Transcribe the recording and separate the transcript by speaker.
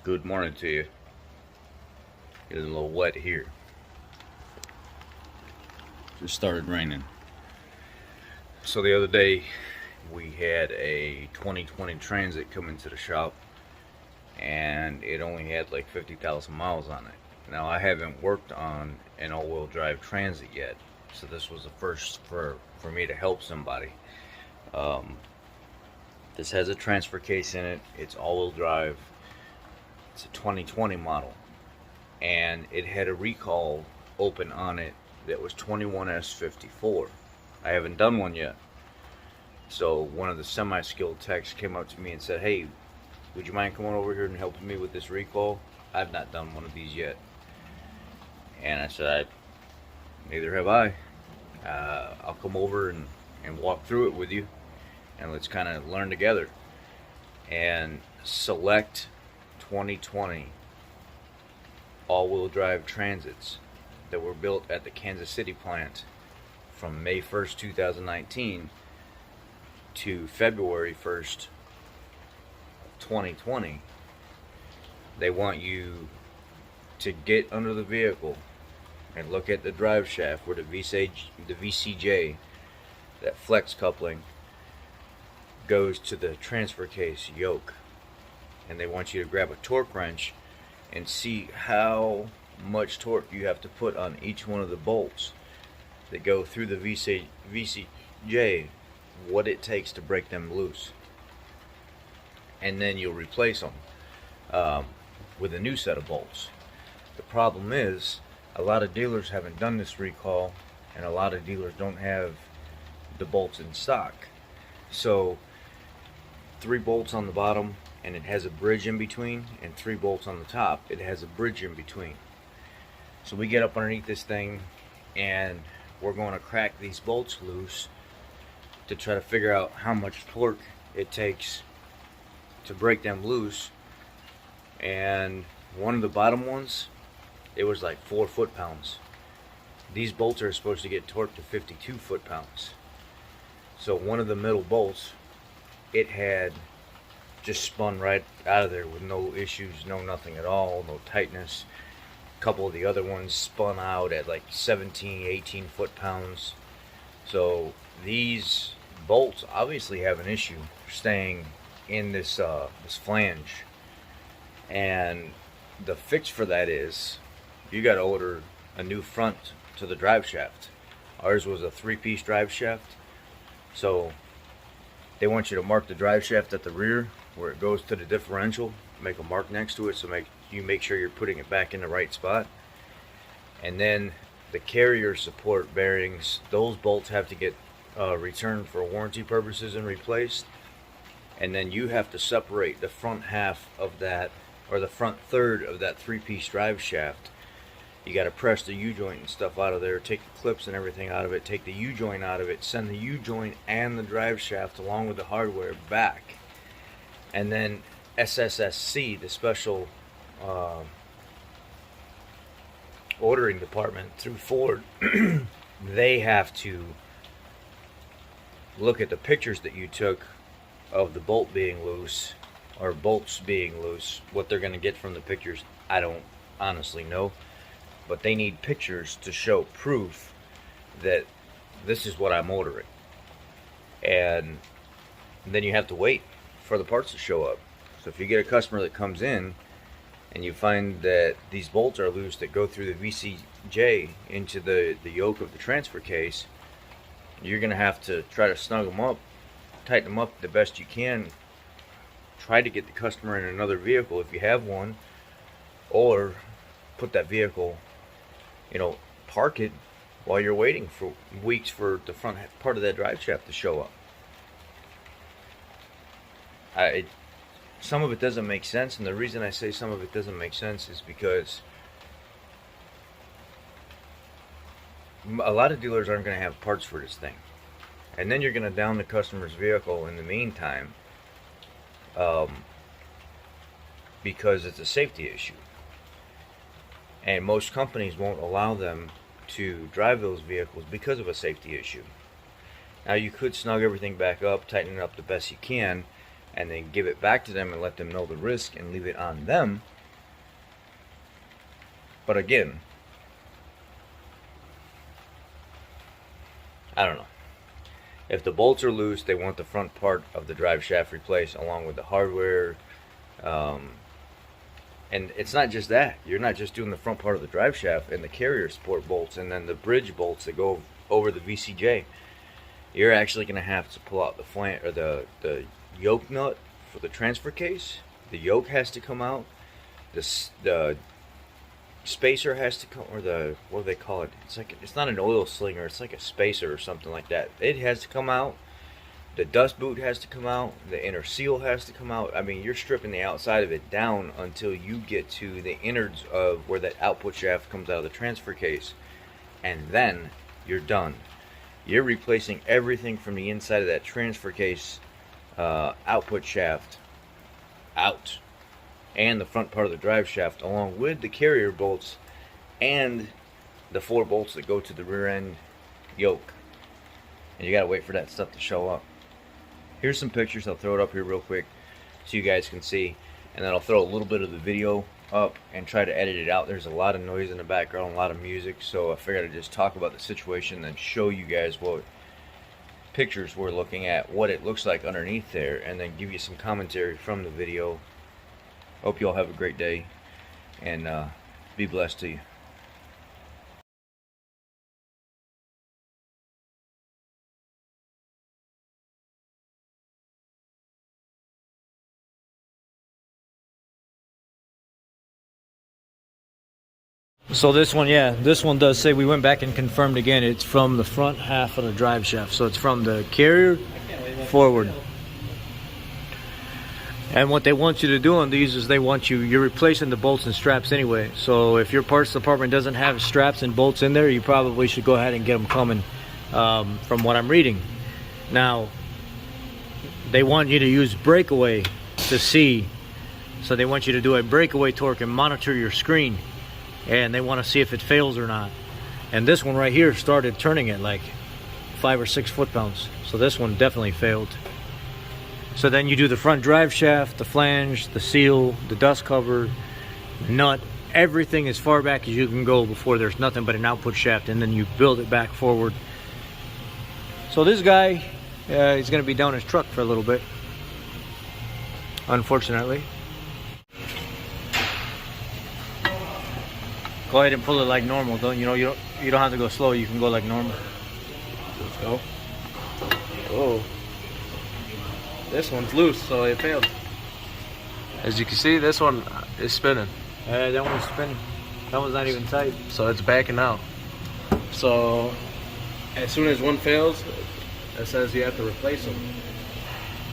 Speaker 1: Good morning to you. Getting a little wet here. Just started raining. So the other day we had a 2020 Transit come into the shop and it only had like 50,000 miles on it. Now I haven't worked on an all-wheel drive Transit yet, so this was the first for me to help somebody. This has a transfer case in it. It's all-wheel drive. It's a 2020 model, and it had a recall open on it that was 21S54. I haven't done one yet. So one of the semi-skilled techs came up to me and said, "Hey, would you mind coming over here and helping me with this recall? I've not done one of these yet." And I said, "Neither have I. I'll come over and walk through it with you, and let's kind of learn together." And select 2020 all-wheel drive Transits that were built at the Kansas City plant from May 1st, 2019 to February 1st, 2020. They want you to get under the vehicle and look at the drive shaft where the VCJ, that flex coupling, goes to the transfer case yoke. And they want you to grab a torque wrench and see how much torque you have to put on each one of the bolts that go through the VCJ, what it takes to break them loose. And then you'll replace them with a new set of bolts. The problem is, a lot of dealers haven't done this recall, and a lot of dealers don't have the bolts in stock. So 3 bolts on the bottom, and it has a bridge in between, and 3 bolts on the top, it has a bridge in between. So we get up underneath this thing and we're going to crack these bolts loose to try to figure out how much torque it takes to break them loose. And one of the bottom ones, it was like 4 foot-pounds. These bolts are supposed to get torqued to 52 foot-pounds. So one of the middle bolts, it had just spun right out of there with no issues, no nothing at all, no tightness. A couple of the other ones spun out at like 17, 18 foot-pounds. So these bolts obviously have an issue staying in this flange. And the fix for that is you got to order a new front to the drive shaft. Ours was a 3-piece drive shaft. So they want you to mark the drive shaft at the rear where it goes to the differential, make a mark next to it, so make sure you're putting it back in the right spot. And then the carrier support bearings, those bolts have to get returned for warranty purposes and replaced. And then you have to separate the front half of that, or the front third of that 3-piece drive shaft. You got to press the U-joint and stuff out of there, take the clips and everything out of it, take the U-joint out of it, send the U-joint and the drive shaft along with the hardware back. And then SSSC, the special ordering department through Ford, they have to look at the pictures that you took of the bolt being loose, or bolts being loose. What they're going to get from the pictures, I don't honestly know. But they need pictures to show proof that this is what I'm ordering. And then you have to wait for the parts to show up. So if you get a customer that comes in and you find that these bolts are loose that go through the VCJ into the yoke of the transfer case, you're going to have to try to snug them up, tighten them up the best you can, try to get the customer in another vehicle if you have one, or put that vehicle, park it while you're waiting for weeks for the front part of that drive shaft to show up. Some of it doesn't make sense, and the reason I say some of it doesn't make sense is because a lot of dealers aren't going to have parts for this thing. And then you're going to down the customer's vehicle in the meantime because it's a safety issue. And most companies won't allow them to drive those vehicles because of a safety issue. Now you could snug everything back up, tighten it up the best you can, and then give it back to them and let them know the risk and leave it on them. But again, I don't know. If the bolts are loose, they want the front part of the drive shaft replaced along with the hardware. And it's not just that. You're not just doing the front part of the drive shaft and the carrier support bolts and then the bridge bolts that go over the VCJ. You're actually going to have to pull out the flange or the yoke nut for the transfer case. The yoke has to come out. The spacer has to come, or the, what do they call it? It's like, it's not an oil slinger. It's like a spacer or something like that. It has to come out. The dust boot has to come out. The inner seal has to come out. I mean, you're stripping the outside of it down until you get to the innards of where that output shaft comes out of the transfer case. And then you're done. You're replacing everything from the inside of that transfer case output shaft out. And the front part of the drive shaft along with the carrier bolts and the 4 bolts that go to the rear end yoke. And you gotta wait for that stuff to show up. Here's some pictures. I'll throw it up here real quick so you guys can see, and then I'll throw a little bit of the video up and try to edit it out. There's a lot of noise in the background, a lot of music, so I figured I'd just talk about the situation and show you guys what pictures we're looking at, what it looks like underneath there, and then give you some commentary from the video. Hope you all have a great day, and be blessed to you. So this one, yeah, this one does say, we went back and confirmed again, it's from the front half of the drive shaft. So it's from the carrier forward. And what they want you to do on these is you're replacing the bolts and straps anyway. So if your parts department doesn't have straps and bolts in there, you probably should go ahead and get them coming, from what I'm reading. Now, they want you to use breakaway to see. So they want you to do a breakaway torque and monitor your screen. And they want to see if it fails or not. And this one right here started turning at like 5 or 6 foot-pounds. So this one definitely failed. So then you do the front drive shaft, the flange, the seal, the dust cover, nut, everything as far back as you can go before there's nothing but an output shaft, and then you build it back forward. So this guy, he's going to be down his truck for a little bit, unfortunately. Go ahead and pull it like normal. You don't have to go slow. You can go like normal.
Speaker 2: Let's go. Oh, this one's loose, so it failed. As you can see, this one is spinning.
Speaker 1: That one's spinning. That one's not even tight.
Speaker 2: So it's backing out. So as soon as one fails, it says you have to replace them.